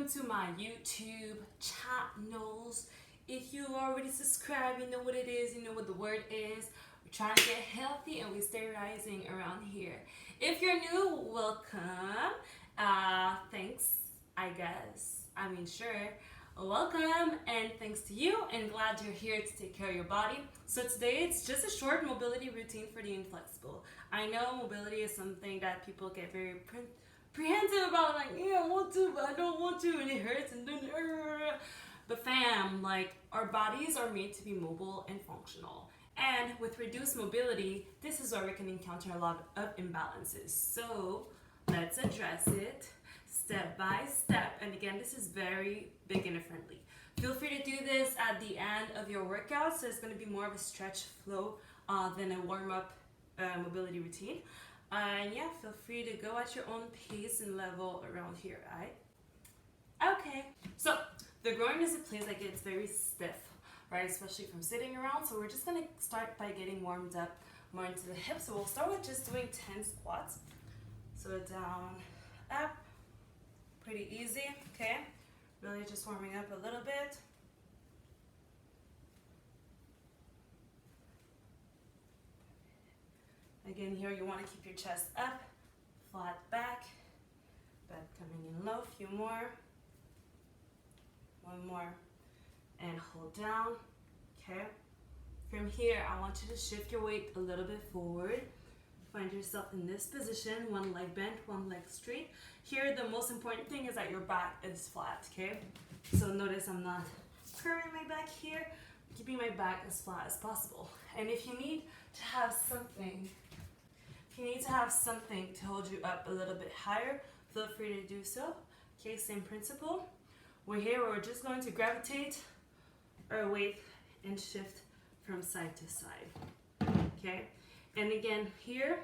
welcome to my YouTube channels. If you already subscribed, you know what it is, you know what the word is. We're trying to get healthy and we stay rising around here. If you're new, welcome. Thanks, I guess. Sure. Welcome and thanks to you, and glad you're here to take care of your body. So today it's just a short mobility routine for the inflexible. I know mobility is something that people get very apprehensive about, like, yeah, I want to, but I don't want to, and it hurts, and then, but fam, like, our bodies are made to be mobile and functional. And with reduced mobility, this is where we can encounter a lot of imbalances. So let's address it step by step. And again, this is very beginner friendly. Feel free to do this at the end of your workout, so it's going to be more of a stretch flow than a warm-up mobility routine. And yeah, feel free to go at your own pace and level around here, right? Okay, so the groin is a place that gets very stiff, right? Especially from sitting around. So we're just gonna start by getting warmed up more into the hips. So we'll start with just doing 10 squats. So down, up, pretty easy, okay? Really just warming up a little bit. Again, here you want to keep your chest up, flat back, coming in low, few more, one more, and hold down, okay? From here, I want you to shift your weight a little bit forward. Find yourself in this position, one leg bent, one leg straight. Here, the most important thing is that your back is flat, okay? So notice I'm not curving my back here, keeping my back as flat as possible. And if you need to have something to hold you up a little bit higher, feel free to do so. Okay, same principle. We're here, we're just going to gravitate our weight and shift from side to side. Okay, and again, here,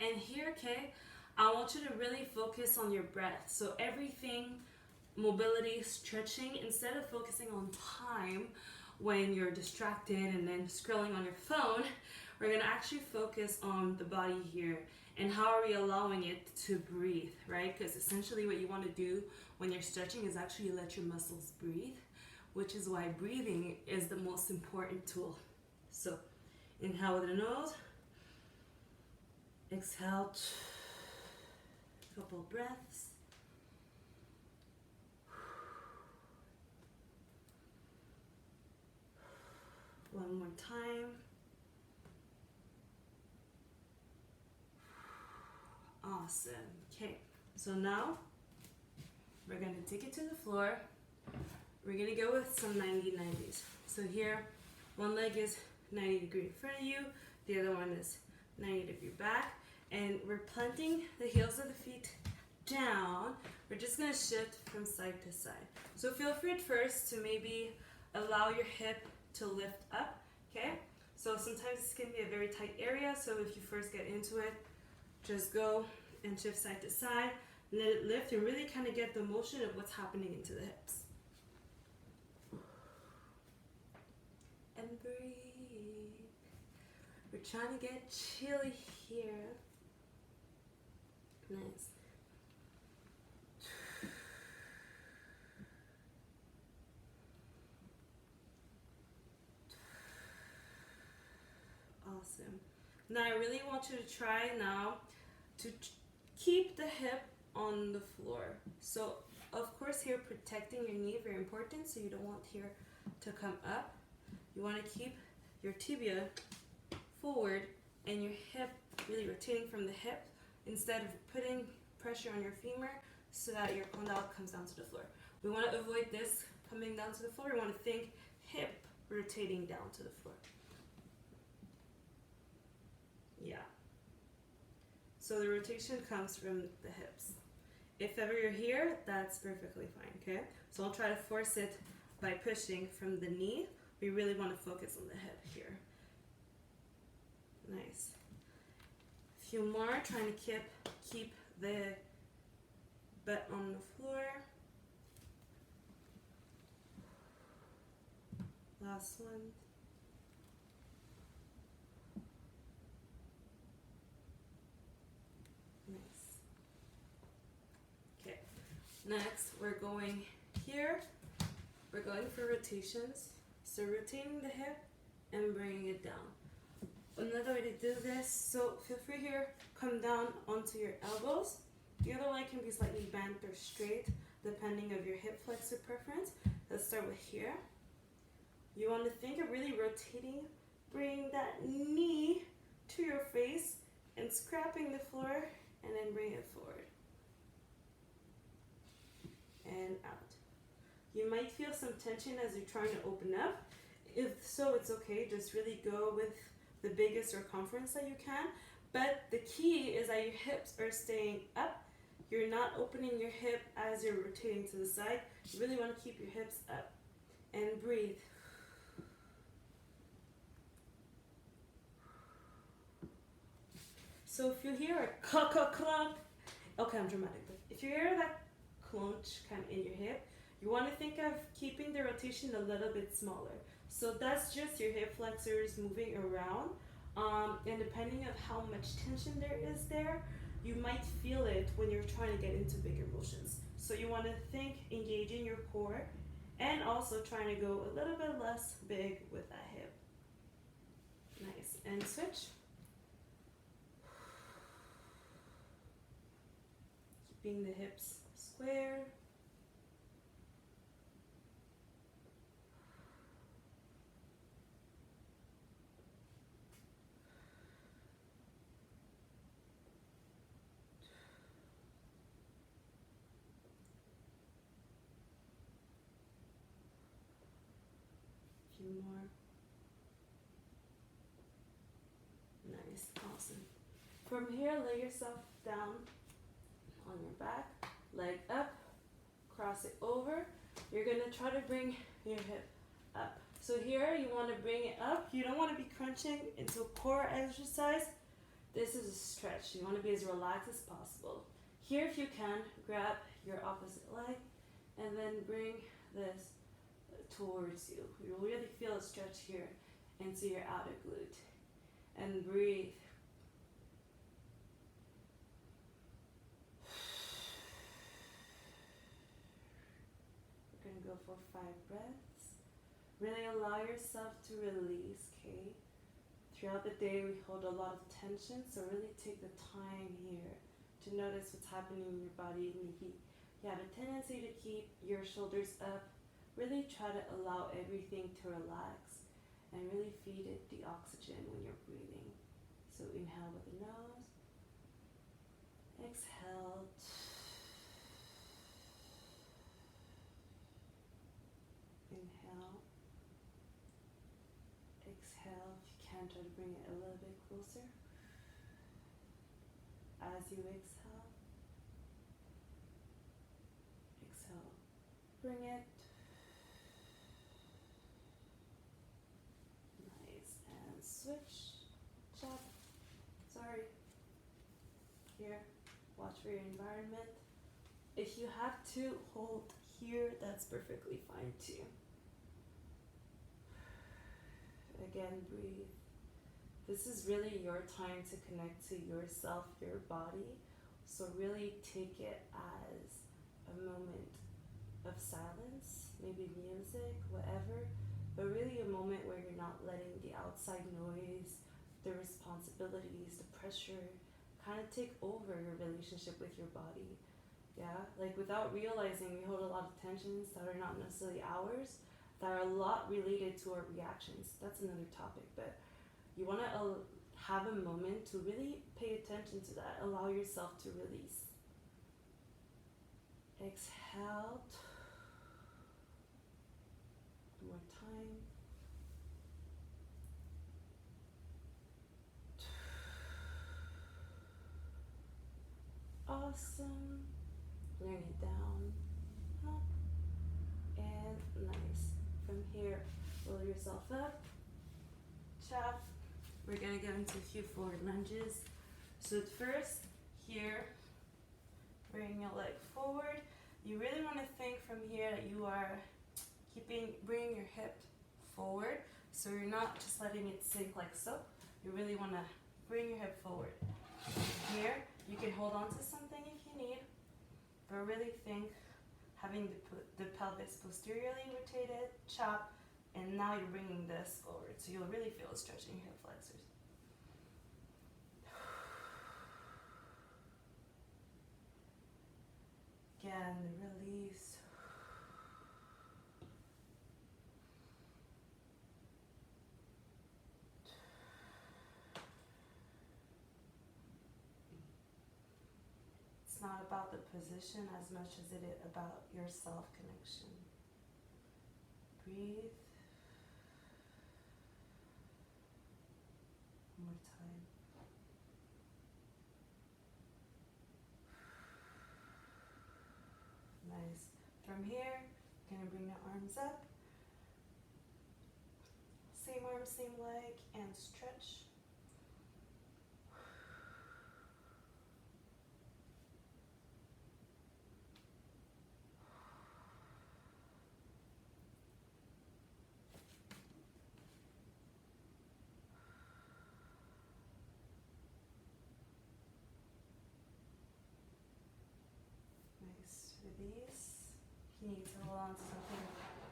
and here, okay, I want you to really focus on your breath. So everything, mobility, stretching, instead of focusing on time, when you're distracted and then scrolling on your phone, we're going to actually focus on the body here and how are we allowing it to breathe, right? Because essentially what you want to do when you're stretching is actually let your muscles breathe, which is why breathing is the most important tool. So inhale with the nose, exhale, couple breaths. One more time. Awesome. Okay, so now we're going to take it to the floor. We're going to go with some 90-90s. So here, one leg is 90 degree in front of you, the other one is 90 degree back, and we're planting the heels of the feet down. We're just going to shift from side to side. So feel free at first to maybe allow your hip to lift up, okay? So sometimes this can be a very tight area, so if you first get into it, just go and shift side to side, let it lift, and really kind of get the motion of what's happening into the hips. And breathe. We're trying to get chilly here. Nice. Awesome. Now I really want you to try now to keep the hip on the floor. So of course here, protecting your knee, very important, so you don't want here to come up. You want to keep your tibia forward and your hip really rotating from the hip instead of putting pressure on your femur so that your condyle comes down to the floor. We want to avoid this coming down to the floor. We want to think hip rotating down to the floor. Yeah. So the rotation comes from the hips. If ever you're here, that's perfectly fine, okay? So I'll try to force it by pushing from the knee. We really want to focus on the hip here. Nice. A few more, trying to keep the butt on the floor. Last one. Nice. Next, we're going here. We're going for rotations. So rotating the hip and bringing it down. Another way to do this, so feel free here, come down onto your elbows. The other leg can be slightly bent or straight, depending of your hip flexor preference. Let's start with here. You want to think of really rotating, bring that knee to your face and scrapping the floor, and then bring it forward and out. You might feel some tension as you're trying to open up. If so, it's okay. Just really go with the biggest circumference that you can. But the key is that your hips are staying up. You're not opening your hip as you're rotating to the side. You really want to keep your hips up. And breathe. So if you hear a clunk, okay, I'm dramatic. If you hear that clunch kind of in your hip, you want to think of keeping the rotation a little bit smaller. So that's just your hip flexors moving around. And depending on how much tension there is there, you might feel it when you're trying to get into bigger motions. So you want to think engaging your core and also trying to go a little bit less big with that hip. Nice. And switch. Keeping the hips square. Few more. Nice, awesome. From here, lay yourself down on your back, leg up, cross it over. You're gonna try to bring your hip up. So here, you wanna bring it up. You don't wanna be crunching into a core exercise. This is a stretch. You wanna be as relaxed as possible. Here, if you can, grab your opposite leg and then bring this towards you. You'll really feel a stretch here into your outer glute. And breathe. We're going to go for 5 breaths. Really allow yourself to release, okay? Throughout the day we hold a lot of tension, so really take the time here to notice what's happening in your body. Maybe you have a tendency to keep your shoulders up. Really try to allow everything to relax and really feed it the oxygen when you're breathing. So inhale with the nose, exhale. Inhale, exhale. If you can, try to bring it a little bit closer. As you exhale, exhale, bring it. Switch, chop, sorry, here, watch for your environment. If you have to hold here, that's perfectly fine too. Again, breathe. This is really your time to connect to yourself, your body, so really take it as a moment of silence, maybe music, whatever. But really a moment where you're not letting the outside noise, the responsibilities, the pressure kind of take over your relationship with your body. Yeah, like without realizing we hold a lot of tensions that are not necessarily ours, that are a lot related to our reactions. That's another topic, but you want to have a moment to really pay attention to that. Allow yourself to release. Exhale. One more time. Awesome. Bring it down. Up. And nice. From here, roll yourself up. Chop. We're going to go into a few forward lunges. So first, here, bring your leg forward. You really want to think from here that you are bringing your hip forward, so you're not just letting it sink like so. You really want to bring your hip forward. Here, you can hold on to something if you need, but really think having the pelvis posteriorly rotated, chop, and now you're bringing this forward. So you'll really feel a stretch in your hip flexors. Again, release. It's not about the position as much as it is about your self-connection. Breathe. One more time. Nice. From here, you're gonna bring the arms up. Same arm, same leg, and stretch. Nice. Release. If you need to hold on to something,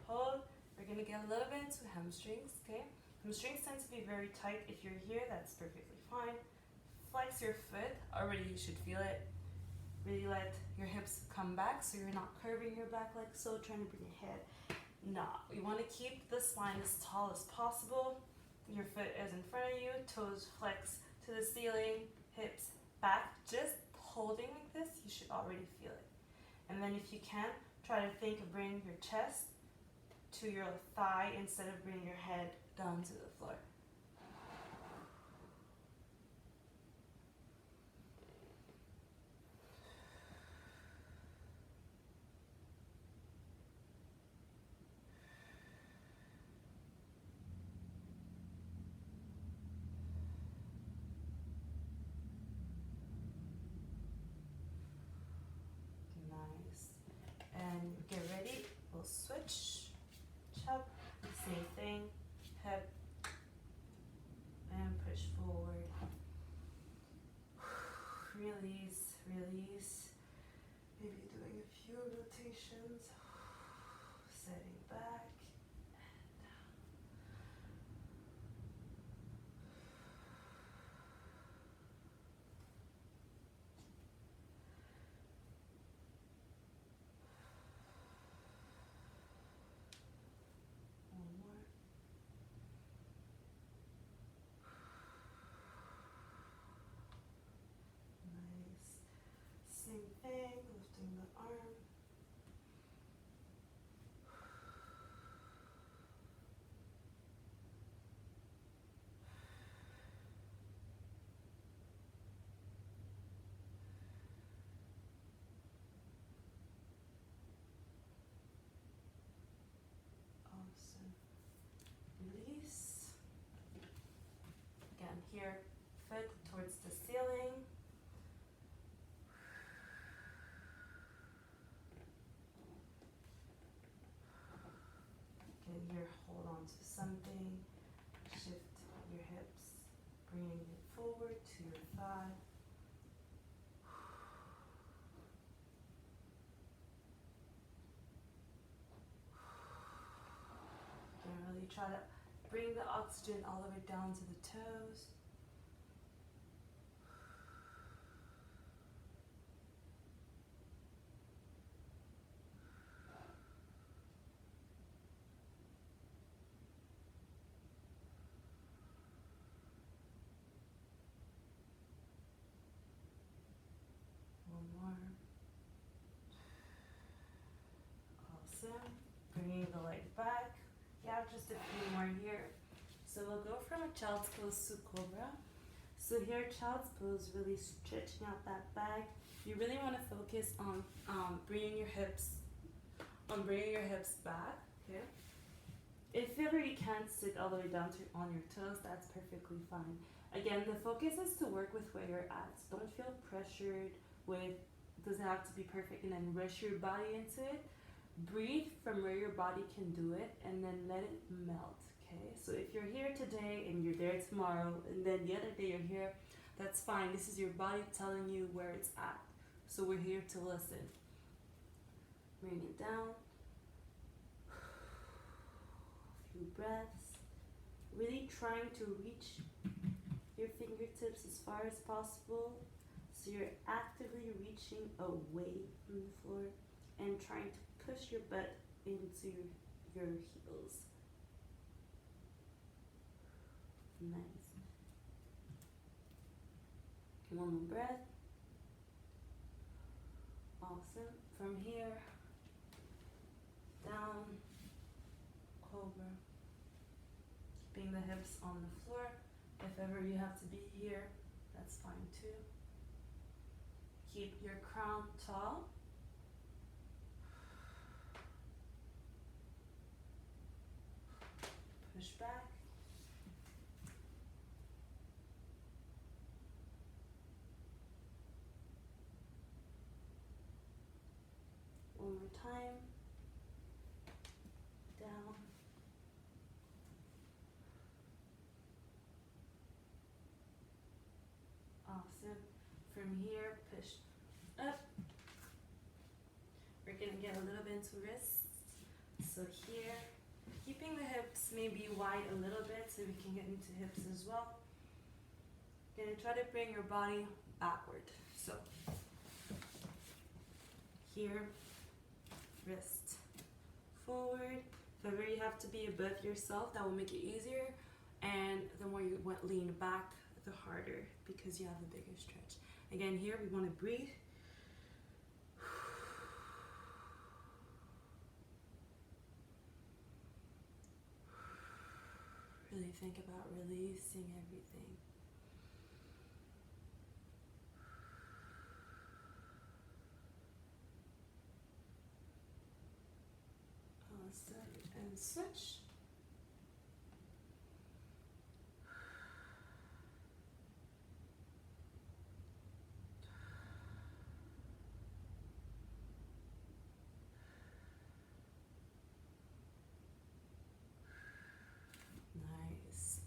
hold. We're gonna get a little bit into hamstrings, okay? Hamstrings tend to be very tight. If you're here, that's perfectly fine. Flex your foot. Already you should feel it. Really let your hips come back so you're not curving your back like so, trying to bring your head. No, you want to keep the spine as tall as possible. Your foot is in front of you, toes flex to the ceiling, hips back. Just holding like this, you should already feel it. And then if you can, try to think of bringing your chest to your thigh instead of bringing your head down to the floor. Nice. And get ready, we'll switch. Chop, same thing, hip, and push forward. Release, release. Maybe doing a few rotations. Setting back and down. One more. Nice. Same thing, lifting the arm. Awesome. Release. Again, here, foot towards the ceiling. Again, here, hold on to something. Shift your hips, bringing it forward to your thigh. Again, really try to bring the oxygen all the way down to the toes. One more. Awesome. Bringing the leg back. Yeah, just a few more here. So we'll go from a child's pose to Cobra. So here, child's pose, really stretching out that back. You really want to focus on bringing your hips back. Okay. If ever you can't sit all the way down to on your toes, that's perfectly fine. Again, the focus is to work with where you're at. So don't feel pressured with, doesn't have to be perfect, and then rush your body into it. Breathe from where your body can do it, and then let it melt. Okay, so if you're here today and you're there tomorrow, and then the other day you're here, that's fine. This is your body telling you where it's at. So we're here to listen. Bring it down. A few breaths. Really trying to reach your fingertips as far as possible. So you're actively reaching away from the floor and trying to push your butt into your heels. Nice. One more breath. Awesome. From here, down, Cobra. Keeping the hips on the floor. If ever you have to be here, that's fine too. Keep your crown tall. Push back. One more time. Down. Awesome. From here, push up. We're gonna get a little bit into wrists. So here, keeping the hips maybe wide a little bit so we can get into hips as well. Gonna try to bring your body backward. So here, wrist forward. If ever you have to be above yourself, that will make it easier. And the more you lean back, the harder, because you have a bigger stretch. Again, here we want to breathe. Really think about releasing everything. Awesome. And switch. Nice.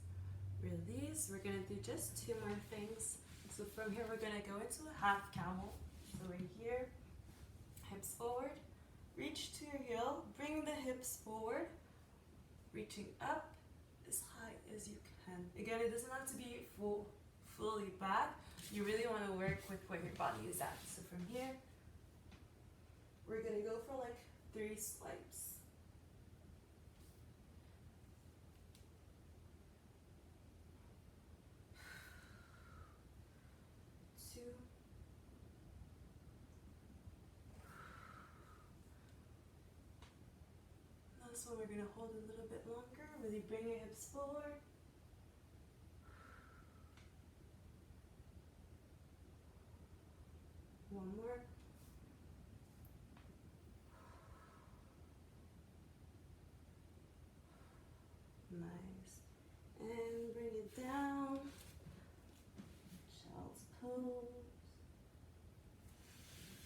Release. We're gonna do just two more things. So from here, we're gonna go into a half camel. So we're here, hips forward. Reach to your heel, bring the hips forward, reaching up as high as you can. Again, it doesn't have to be fully back. You really want to work with where your body is at. So from here, we're gonna go for like 3 swipes. So we're going to hold a little bit longer. Really bring your hips forward. One more. Nice. And bring it down. Child's pose.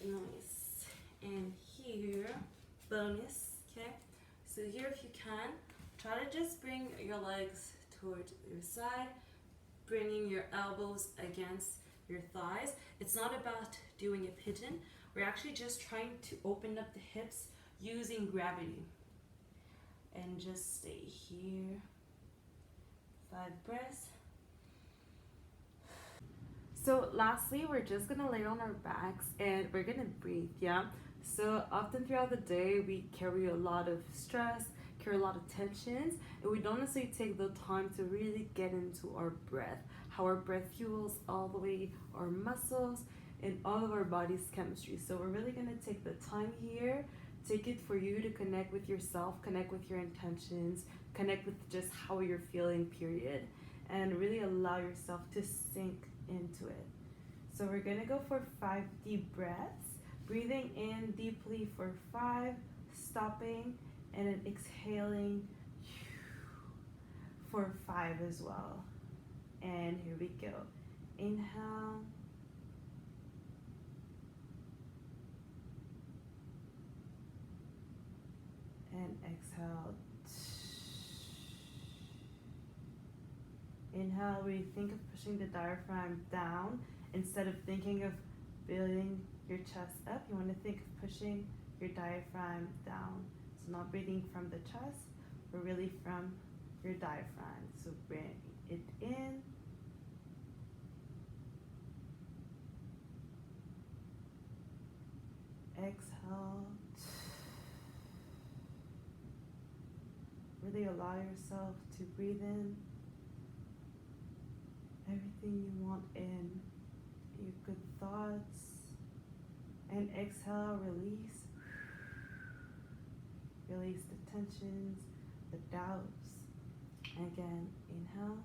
Nice. And here, bonus. Okay. So here, if you can, try to just bring your legs towards your side, bringing your elbows against your thighs. It's not about doing a pigeon. We're actually just trying to open up the hips using gravity. And just stay here. 5 breaths. So lastly, we're just gonna lay on our backs and we're gonna breathe, yeah? So often throughout the day, we carry a lot of stress, carry a lot of tensions, and we don't necessarily take the time to really get into our breath, how our breath fuels all the way our muscles and all of our body's chemistry. So we're really gonna take the time here, take it for you to connect with yourself, connect with your intentions, connect with just how you're feeling, period, and really allow yourself to sink into it. So we're gonna go for 5 deep breaths. Breathing in deeply for 5, stopping, and then exhaling for 5 as well. And here we go. Inhale. And exhale. Inhale, we think of pushing the diaphragm down instead of thinking of building your chest up. You want to think of pushing your diaphragm down. So not breathing from the chest, but really from your diaphragm. So bring it in. Exhale. Really allow yourself to breathe in everything you want in, your good thoughts, and exhale, release. Release the tensions, the doubts. Again, inhale,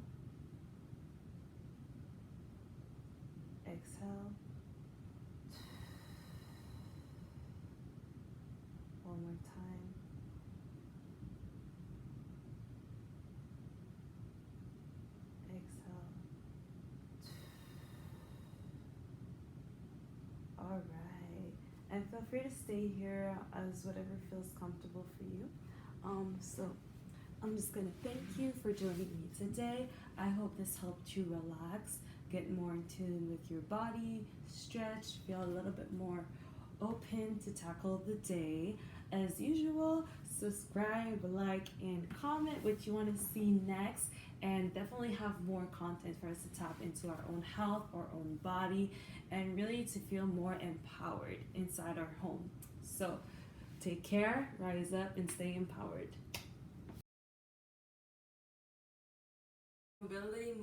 exhale. One more time. Exhale. All right. And feel free to stay here as whatever feels comfortable for you. So I'm just going to thank you for joining me today. I hope this helped you relax, get more in tune with your body, stretch, feel a little bit more open to tackle the day. As usual, subscribe, like, and comment what you want to see next, and definitely have more content for us to tap into our own health, our own body, and really to feel more empowered inside our home. So take care, rise up, and stay empowered. Mobility